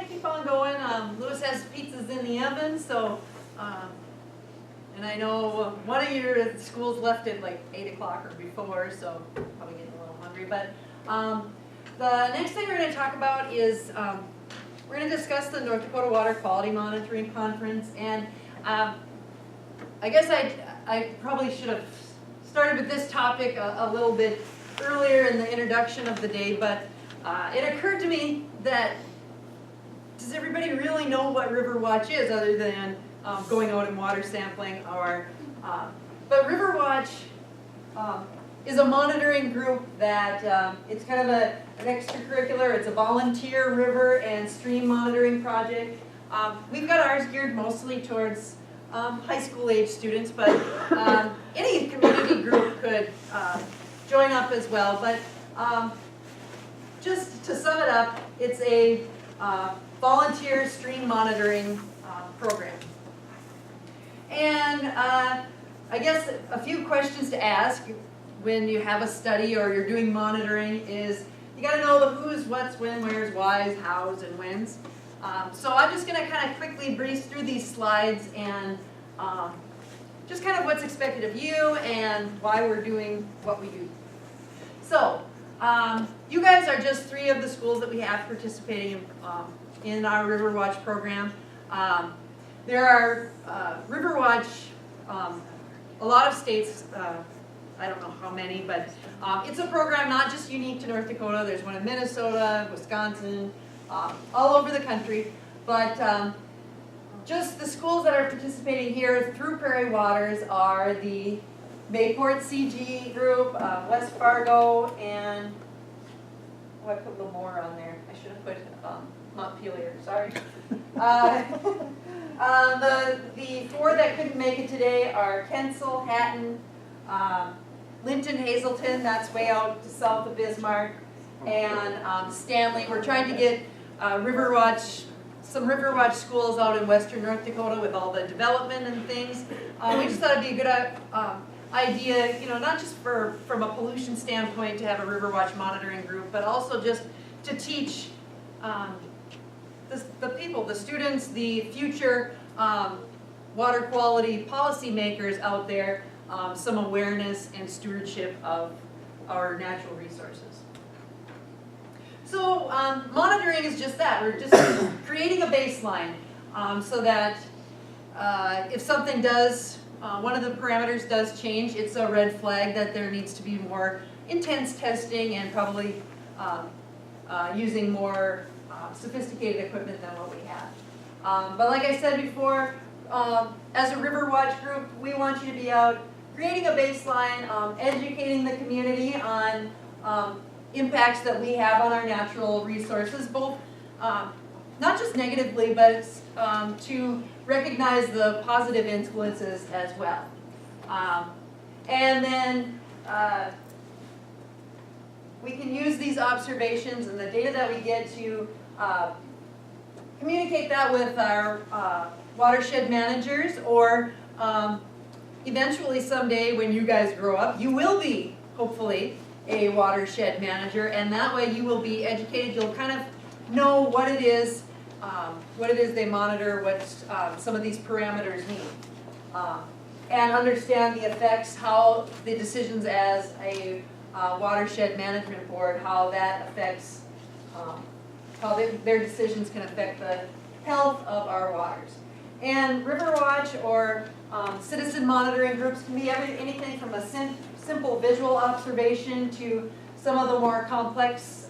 keep on going. Lewis has pizzas in the oven, so, and I know one of your schools left at like 8 o'clock or before, so probably getting a little hungry. But the next thing we're going to talk about is we're going to discuss the North Dakota Water Quality Monitoring Conference. And I guess I probably should have started with this topic a little bit earlier in the introduction of the day, but it occurred to me that does everybody really know what Riverwatch is other than going out and water sampling? But Riverwatch is a monitoring group that it's kind of an extracurricular. It's a volunteer river and stream monitoring project. We've got ours geared mostly towards high school age students, but any community group could join up as well. But just to sum it up, it's a volunteer stream monitoring program. And I guess a few questions to ask when you have a study or you're doing monitoring is you got to know the who's, what's, when, where's, why's, how's, and when's. So I'm just going to kind of quickly breeze through these slides and just kind of what's expected of you and why we're doing what we do. So you guys are just 3 of the schools that we have participating in our Riverwatch program. There are Riverwatch, a lot of states, I don't know how many, but it's a program not just unique to North Dakota. There's one in Minnesota, Wisconsin, all over the country. But just the schools that are participating here through Prairie Waters are the Bayport CG group, West Fargo, and I put a little more on there. I should have put Montpelier, sorry. The 4 that couldn't make it today are Kensal, Hatton, Linton, Hazelton, that's way out to south of Bismarck, and Stanley. We're trying to get some Riverwatch schools out in western North Dakota with all the development and things. We just thought it'd be a good idea, not just from a pollution standpoint to have a Riverwatch monitoring group, but also just to teach the people, the students, the future water quality policymakers out there some awareness and stewardship of our natural resources. So monitoring is just that. We're just creating a baseline so that if something does, one of the parameters does change, it's a red flag that there needs to be more intense testing and probably using more sophisticated equipment than what we have. But like I said before, as a Riverwatch group, we want you to be out creating a baseline, educating the community on impacts that we have on our natural resources, both not just negatively, but to recognize the positive influences as well. And then we can use these observations and the data that we get to communicate that with our watershed managers, or eventually someday when you guys grow up, you will be, hopefully, a watershed manager, and that way you will be educated. You'll kind of know what it is they monitor, what some of these parameters mean, and understand the effects, how the decisions as a watershed management board, how that affects, how their decisions can affect the health of our waters. And Riverwatch or citizen monitoring groups can be anything from a simple visual observation to some of the more complex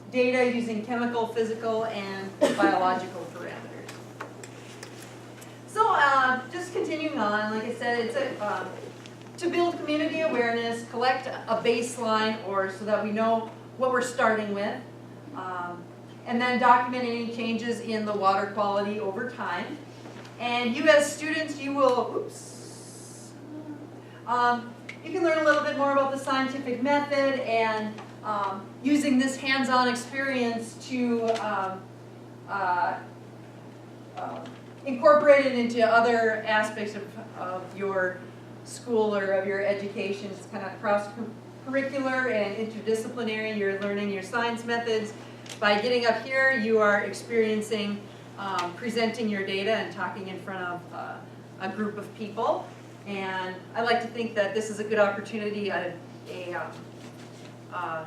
data using chemical, physical, and biological parameters. So just continuing on, like I said, it's to build community awareness, collect a baseline, or so that we know what we're starting with, and then document any changes in the water quality over time. And you as students, you will, you can learn a little bit more about the scientific method and using this hands-on experience to incorporate it into other aspects of your school or of your education. It's kind of cross-curricular and interdisciplinary. You're learning your science methods by getting up here, you are experiencing presenting your data and talking in front of a group of people. And I like to think that this is a good opportunity at I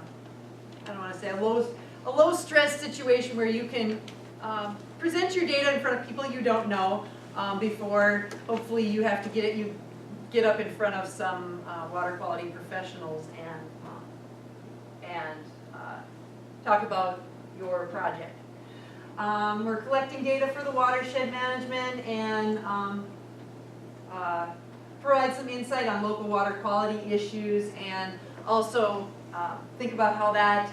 don't want to say a low stress situation where you can present your data in front of people you don't know before hopefully you have to get up in front of some water quality professionals and talk about your project. We're collecting data for the watershed management and provide some insight on local water quality issues, and also think about how that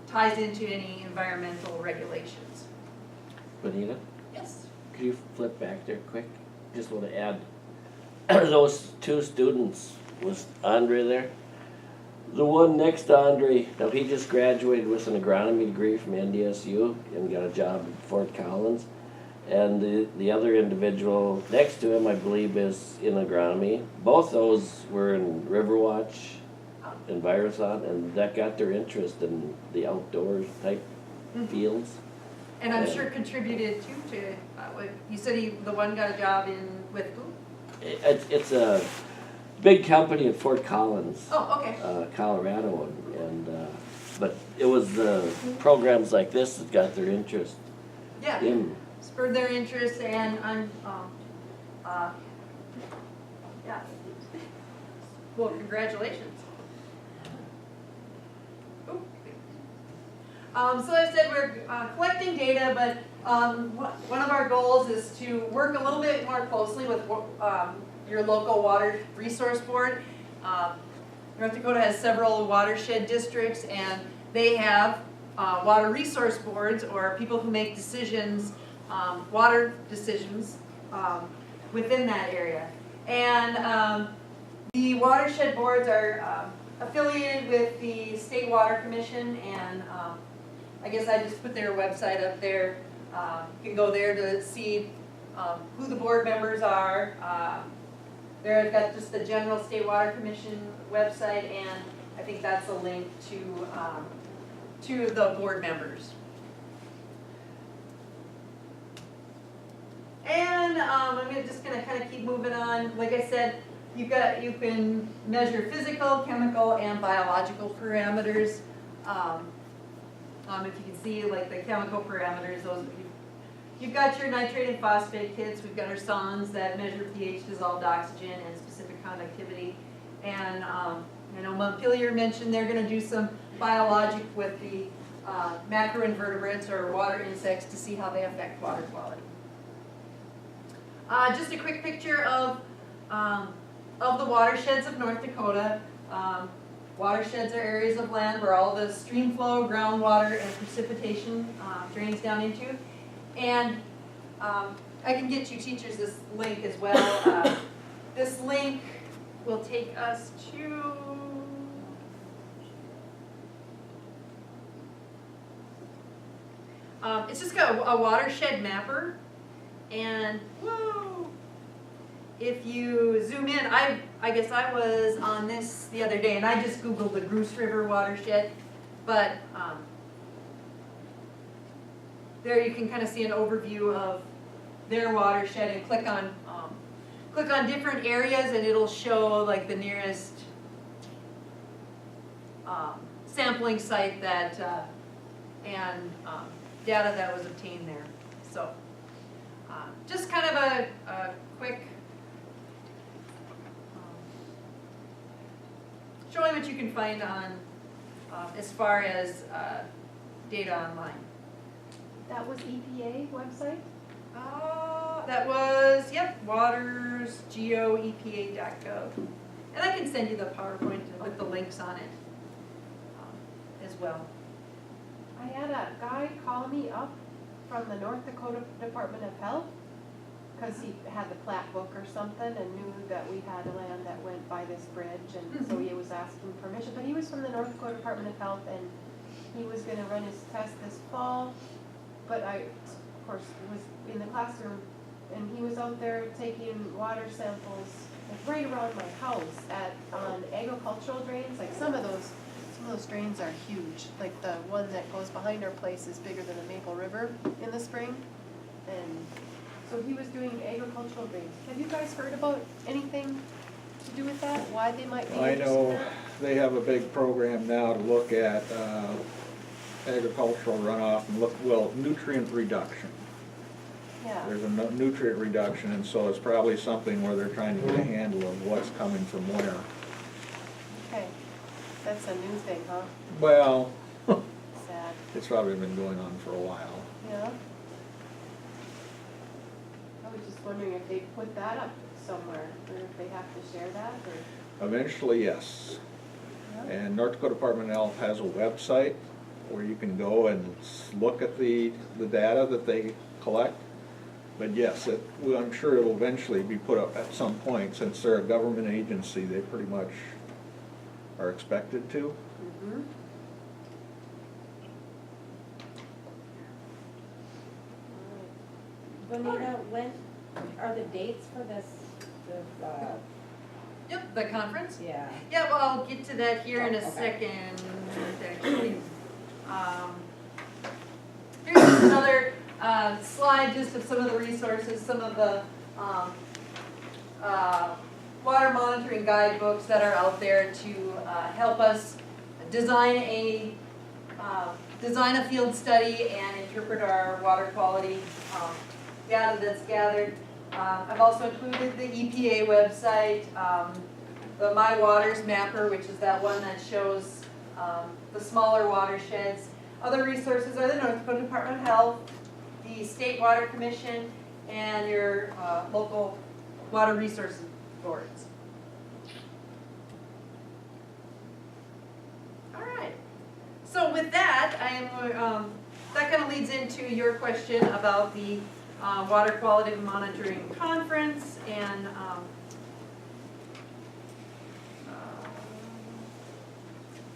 ties into any environmental regulations. Benita, Yes. could you flip back there quick? Just want to add, those two students, was Andre there? The one next to Andre, now he just graduated with an agronomy degree from NDSU and got a job at Fort Collins. And the other individual next to him, I believe, is in agronomy. Both those were in Riverwatch and Virathon, and that got their interest in the outdoor type fields. And I'm sure contributed too to what you said. The one got a job with who? It's a big company in Fort Collins, Oh, okay. Colorado, but it was programs like this that got their interest. Yeah. Spurred their interest, and yeah. Well, congratulations. Ooh. So I said we're collecting data, but one of our goals is to work a little bit more closely with your local water resource board. North Dakota has several watershed districts, and they have water resource boards, or people who make decisions, water decisions within that area. And the watershed boards are affiliated with the State Water Commission, and I guess I just put their website up there. You can go there to see who the board members are. There I've got just the general State Water Commission website, and I think that's a link to the board members. And I'm just going to kind of keep moving on. Like I said, you can measure physical, chemical, and biological parameters. If you can see, like the chemical parameters, you've got your nitrate and phosphate kits. We've got our sondes that measure pH, dissolved oxygen, and specific conductivity. And I know Montpelier mentioned they're going to do some biologic with the macroinvertebrates or water insects to see how they affect water quality. Just a quick picture of the watersheds of North Dakota. Watersheds are areas of land where all the stream flow, groundwater, and precipitation drains down into. And I can get you teachers this link as well. This link will take us to it's just got a watershed mapper, and whoa, if you zoom in, I guess I was on this the other day, and I just googled the Goose River watershed, but there you can kind of see an overview of their watershed, and click on different areas, and it'll show like the nearest sampling site that and data that was obtained there. So just kind of a quick showing what you can find on as far as data online. That was EPA website? That was, yep, watersgeoepa.gov. And I can send you the PowerPoint with the links on it as well. I had a guy call me up from the North Dakota Department of Health because he had the plat book or something and knew that we had land that went by this bridge, and so he was asking permission. But he was from the North Dakota Department of Health, and he was going to run his test this fall. But I, of course, was in the classroom, and he was out there taking water samples like right around my house on agricultural drains, like some of those of those drains are huge. Like the one that goes behind our place is bigger than the Maple River in the spring. And so he was doing agricultural drains. Have you guys heard about anything to do with that? Why they might be I interested in know that? they have a big program now to look at agricultural runoff and nutrient reduction. Yeah, There's a nutrient reduction, and so it's probably something where they're trying to get a handle of what's coming from where. okay. That's a new thing, huh? Well, Sad. it's probably been going on for a while. Yeah. I was just wondering if they put that up somewhere, or if they have to share that, or, Eventually, yes. yeah. And North Dakota Department of Health has a website where you can go and look at the data that they collect. But yes, I'm sure it'll eventually be put up at some point. Since they're a government agency, they pretty much are expected to. Mhm. Bonita, when are the dates for this, Yep, the conference? yeah. Yeah, well, I'll get to that here in a Oh, okay. second, actually. Here's just another slide just of some of the resources, some of the water monitoring guidebooks that are out there to help us design a field study and interpret our water quality data that's gathered. I've also included the EPA website, the My Waters Mapper, which is that one that shows the smaller watersheds. Other resources are the North Dakota Department of Health, the State Water Commission, and your local water resource boards. All right. So with that, that kind of leads into your question about the Water Quality Monitoring Conference and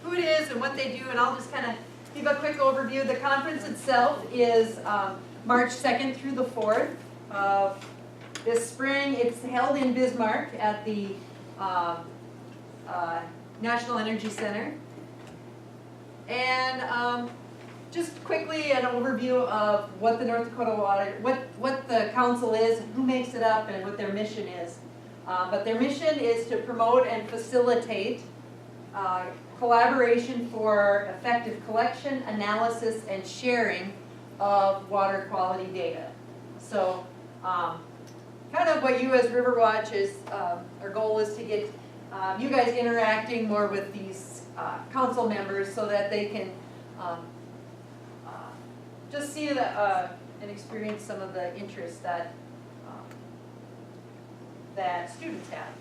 who it is and what they do, and I'll just kind of give a quick overview. The conference itself is March 2nd through the 4th of this spring. It's held in Bismarck at the National Energy Center. And just quickly an overview of what the North Dakota Water, what the council is, and who makes it up, and what their mission is. But their mission is to promote and facilitate collaboration for effective collection, analysis, and sharing of water quality data. So kind of what you as Riverwatch is, our goal is to get you guys interacting more with these council members so that they can just see and experience some of the interests that students have.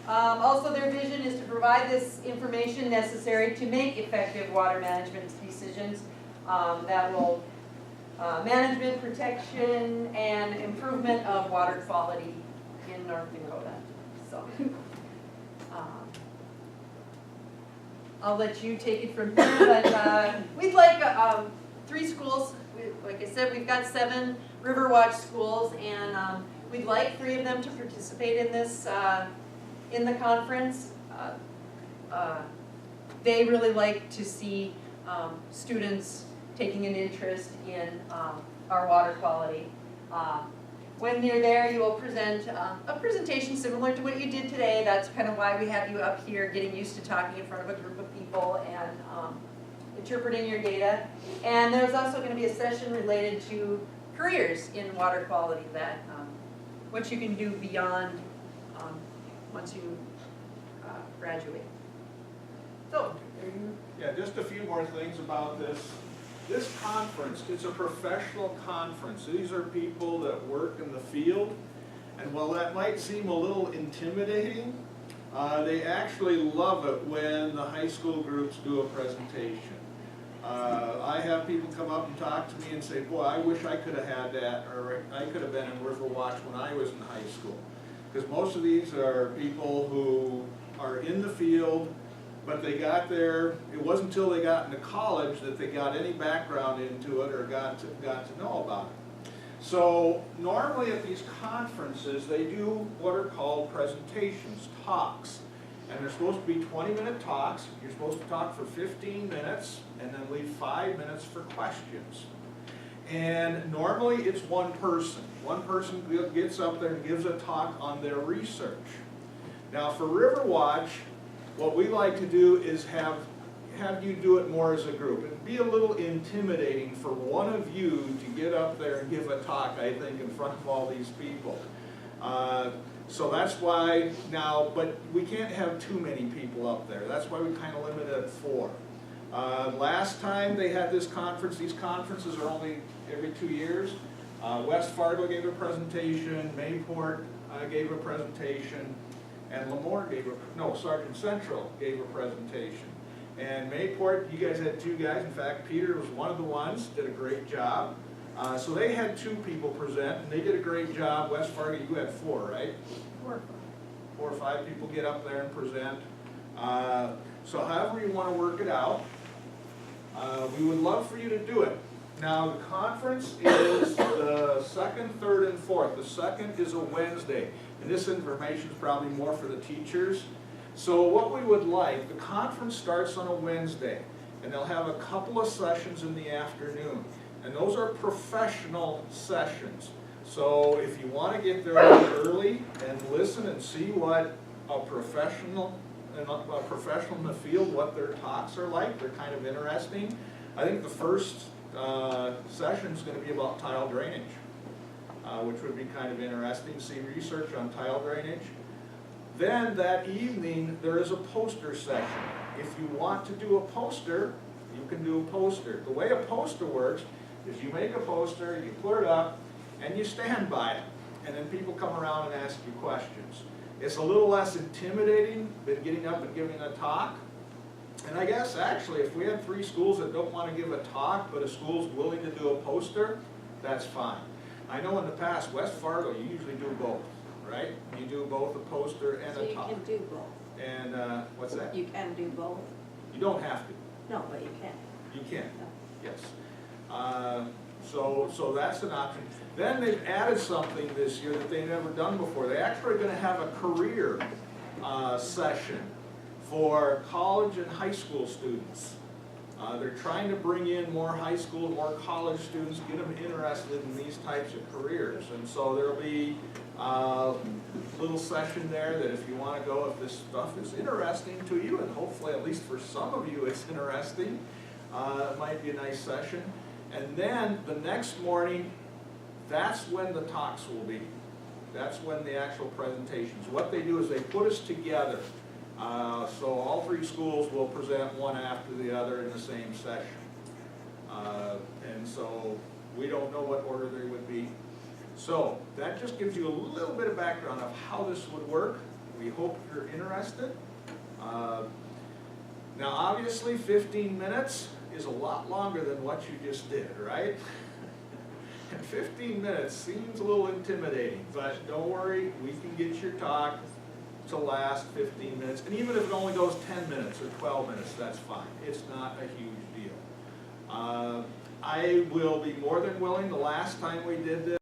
Also, their vision is to provide this information necessary to make effective water management decisions that will management, protection, and improvement of water quality in North Dakota. So, I'll let you take it from here, but we'd like 3 schools. Like I said, we've got 7 Riverwatch schools, and we'd like 3 of them to participate in this, in the conference. They really like to see students taking an interest in our water quality. When you're there, you will present a presentation similar to what you did today. That's kind of why we have you up here, getting used to talking in front of a group of people and interpreting your data. And there's also going to be a session related to careers in water quality, that what you can do beyond once you graduate. So, there you. Yeah, just a few more things about this. This conference, it's a professional conference. These are people that work in the field, and while that might seem a little intimidating, they actually love it when the high school groups do a presentation. I have people come up and talk to me and say, boy, I wish I could have had that, or I could have been in Riverwatch when I was in high school. Because most of these are people who are in the field, but they got there, it wasn't until they got into college that they got any background into it or got to know about it. So normally at these conferences, they do what are called presentations, talks. and they're supposed to be 20-minute talks. You're supposed to talk for 15 minutes, and then leave 5 minutes for questions. And normally it's one person. One person gets up there and gives a talk on their research. Now for Riverwatch, what we like to do is have you do it more as a group. It'd be a little intimidating for one of you to get up there and give a talk, I think, in front of all these people. So that's why now, but we can't have too many people up there. That's why we kind of limit it at 4. Last time they had this conference, these conferences are only every 2 years. West Fargo gave a presentation, Mayport gave a presentation, and Lemoore Sargent Central gave a presentation. And Mayport, you guys had 2 guys. In fact, Peter was one of the ones, did a great job. So they had 2 people present, and they did a great job. West Fargo, you had 4, right? 4. 4 or 5 people get up there and present. So however you want to work it out, we would love for you to do it. Now the conference is the 2nd, 3rd, and 4th. The 2nd is a Wednesday, and this information is probably more for the teachers. So what we would like, the conference starts on a Wednesday, and they'll have a couple of sessions in the afternoon. And those are professional sessions. So if you want to get there early and listen and see what a professional in the field, what their talks are like, they're kind of interesting. I think the first session is going to be about tile drainage, which would be kind of interesting, see research on tile drainage. Then that evening, there is a poster session. If you want to do a poster, you can do a poster. The way a poster works is you make a poster, you put it up, and you stand by it. And then people come around and ask you questions. It's a little less intimidating than getting up and giving a talk. And I guess actually, if we had 3 schools that don't want to give a talk, but a school's willing to do a poster, that's fine. I know in the past, West Fargo, you usually do both, right? You do both a poster and a talk. So you can do both. And what's that? You can do both? You don't have to. No, but you can. You can, No. yes. So that's an option. Then they've added something this year that they've never done before. They actually are going to have a career session for college and high school students. They're trying to bring in more high school, more college students, get them interested in these types of careers. And so there'll be a little session there that if you want to go, if this stuff is interesting to you, and hopefully at least for some of you it's interesting, it might be a nice session. And then the next morning, that's when the talks will be. That's when the actual presentations. What they do is they put us together. So all 3 schools will present one after the other in the same session. And so we don't know what order they would be. So that just gives you a little bit of background of how this would work. We hope you're interested. Now obviously 15 minutes is a lot longer than what you just did, right? And 15 minutes seems a little intimidating, but don't worry, we can get your talk to last 15 minutes. And even if it only goes 10 minutes or 12 minutes, that's fine. It's not a huge deal. I will be more than willing, the last time we did this,